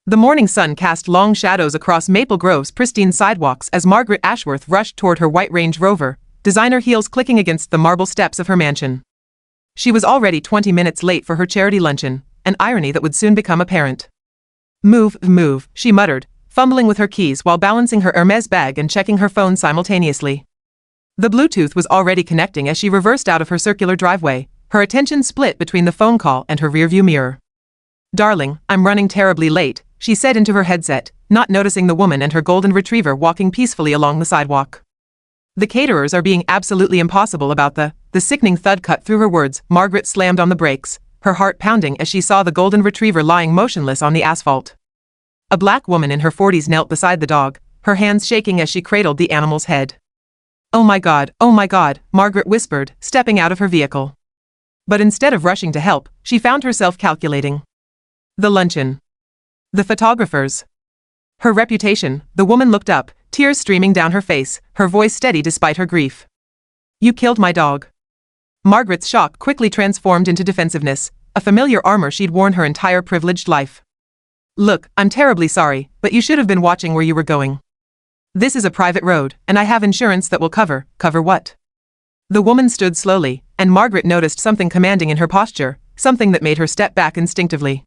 The morning sun cast long shadows across Maple Grove's pristine sidewalks as Margaret Ashworth rushed toward her white Range Rover, designer heels clicking against the marble steps of her mansion. She was already 20 minutes late for her charity luncheon, an irony that would soon become apparent. Move, she muttered, fumbling with her keys while balancing her Hermes bag and checking her phone simultaneously. The Bluetooth was already connecting as she reversed out of her circular driveway, her attention split between the phone call and her rearview mirror. "Darling, I'm running terribly late," she said into her headset, not noticing the woman and her golden retriever walking peacefully along the sidewalk. "The caterers are being absolutely impossible about the sickening thud cut through her words. Margaret slammed on the brakes, her heart pounding as she saw the golden retriever lying motionless on the asphalt. A black woman in her 40s knelt beside the dog, her hands shaking as she cradled the animal's head. Oh my God, Margaret whispered, stepping out of her vehicle. But instead of rushing to help, she found herself calculating. The luncheon. The photographers. Her reputation. The woman looked up, tears streaming down her face, her voice steady despite her grief. "You killed my dog." Margaret's shock quickly transformed into defensiveness, a familiar armor she'd worn her entire privileged life. "Look, I'm terribly sorry, but you should have been watching where you were going. This is a private road, and I have insurance that will cover what?" The woman stood slowly, and Margaret noticed something commanding in her posture, something that made her step back instinctively.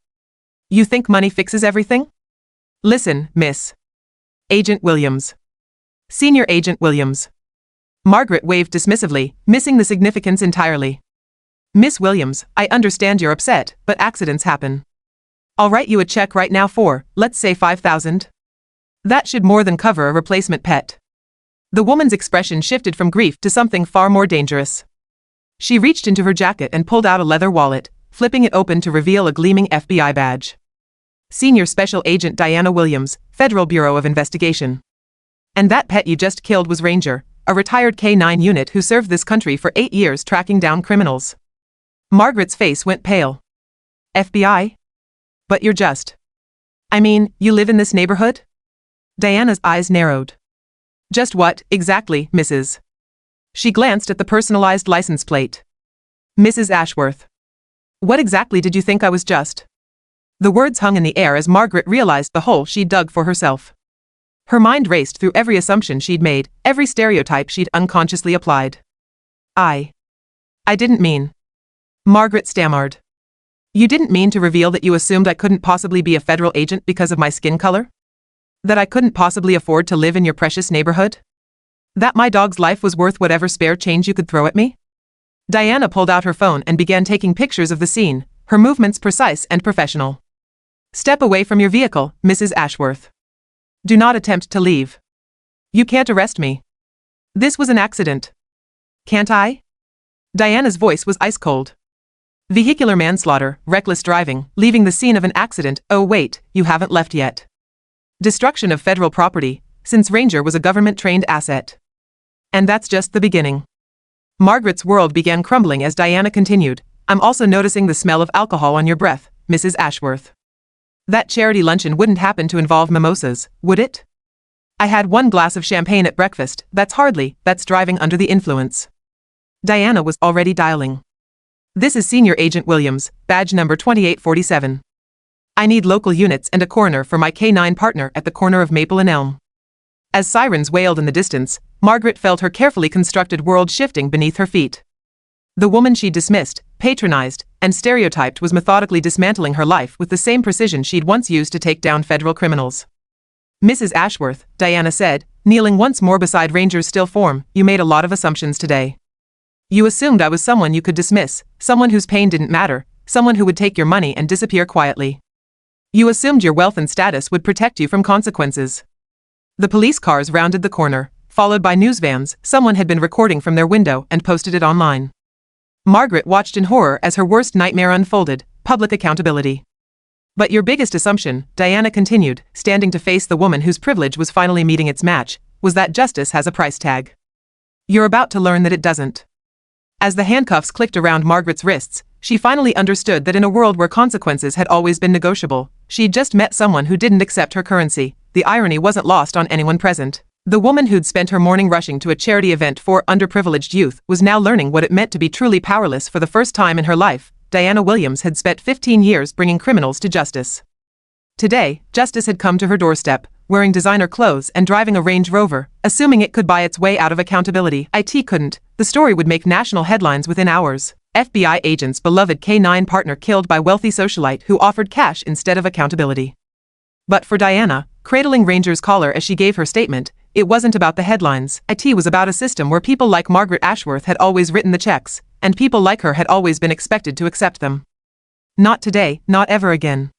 "You think money fixes everything? Listen, Miss Agent Williams. Senior Agent Williams." Margaret waved dismissively, missing the significance entirely. "Miss Williams, I understand you're upset, but accidents happen. I'll write you a check right now for, let's say $5,000. That should more than cover a replacement pet." The woman's expression shifted from grief to something far more dangerous. She reached into her jacket and pulled out a leather wallet, flipping it open to reveal a gleaming FBI badge. "Senior Special Agent Diana Williams, Federal Bureau of Investigation. And that pet you just killed was Ranger, a retired K-9 unit who served this country for 8 years tracking down criminals." Margaret's face went pale. "FBI? But you're just... I mean, you live in this neighborhood?" Diana's eyes narrowed. "Just what, exactly, Mrs.?" She glanced at the personalized license plate. "Mrs. Ashworth. What exactly did you think I was just?" The words hung in the air as Margaret realized the hole she'd dug for herself. Her mind raced through every assumption she'd made, every stereotype she'd unconsciously applied. I didn't mean..." Margaret stammered. "You didn't mean to reveal that you assumed I couldn't possibly be a federal agent because of my skin color? That I couldn't possibly afford to live in your precious neighborhood? That my dog's life was worth whatever spare change you could throw at me?" Diana pulled out her phone and began taking pictures of the scene, her movements precise and professional. "Step away from your vehicle, Mrs. Ashworth. Do not attempt to leave. You can't arrest me. This was an accident." "Can't I?" Diana's voice was ice cold. "Vehicular manslaughter, reckless driving, leaving the scene of an accident. Oh wait, you haven't left yet. Destruction of federal property, since Ranger was a government-trained asset. And that's just the beginning." Margaret's world began crumbling as Diana continued. "I'm also noticing the smell of alcohol on your breath, Mrs. Ashworth. That charity luncheon wouldn't happen to involve mimosas, would it? I had 1 glass of champagne at breakfast. That's driving under the influence." Diana was already dialing. "This is Senior Agent Williams, badge number 2847. I need local units and a coroner for my K-9 partner at the corner of Maple and Elm." As sirens wailed in the distance, Margaret felt her carefully constructed world shifting beneath her feet. The woman she dismissed, patronized, and stereotyped was methodically dismantling her life with the same precision she'd once used to take down federal criminals. "Mrs. Ashworth," Diana said, kneeling once more beside Ranger's still form, "you made a lot of assumptions today. You assumed I was someone you could dismiss, someone whose pain didn't matter, someone who would take your money and disappear quietly. You assumed your wealth and status would protect you from consequences." The police cars rounded the corner, followed by news vans. Someone had been recording from their window and posted it online. Margaret watched in horror as her worst nightmare unfolded, public accountability. "But your biggest assumption," Diana continued, standing to face the woman whose privilege was finally meeting its match, "was that justice has a price tag. You're about to learn that it doesn't." As the handcuffs clicked around Margaret's wrists, she finally understood that in a world where consequences had always been negotiable, she'd just met someone who didn't accept her currency. The irony wasn't lost on anyone present. The woman who'd spent her morning rushing to a charity event for underprivileged youth was now learning what it meant to be truly powerless for the first time in her life. Diana Williams had spent 15 years bringing criminals to justice. Today, justice had come to her doorstep, wearing designer clothes and driving a Range Rover, assuming it could buy its way out of accountability. It couldn't. The story would make national headlines within hours. FBI agent's beloved K-9 partner killed by wealthy socialite who offered cash instead of accountability. But for Diana, cradling Ranger's collar as she gave her statement, it wasn't about the headlines. It was about a system where people like Margaret Ashworth had always written the checks, and people like her had always been expected to accept them. Not today, not ever again.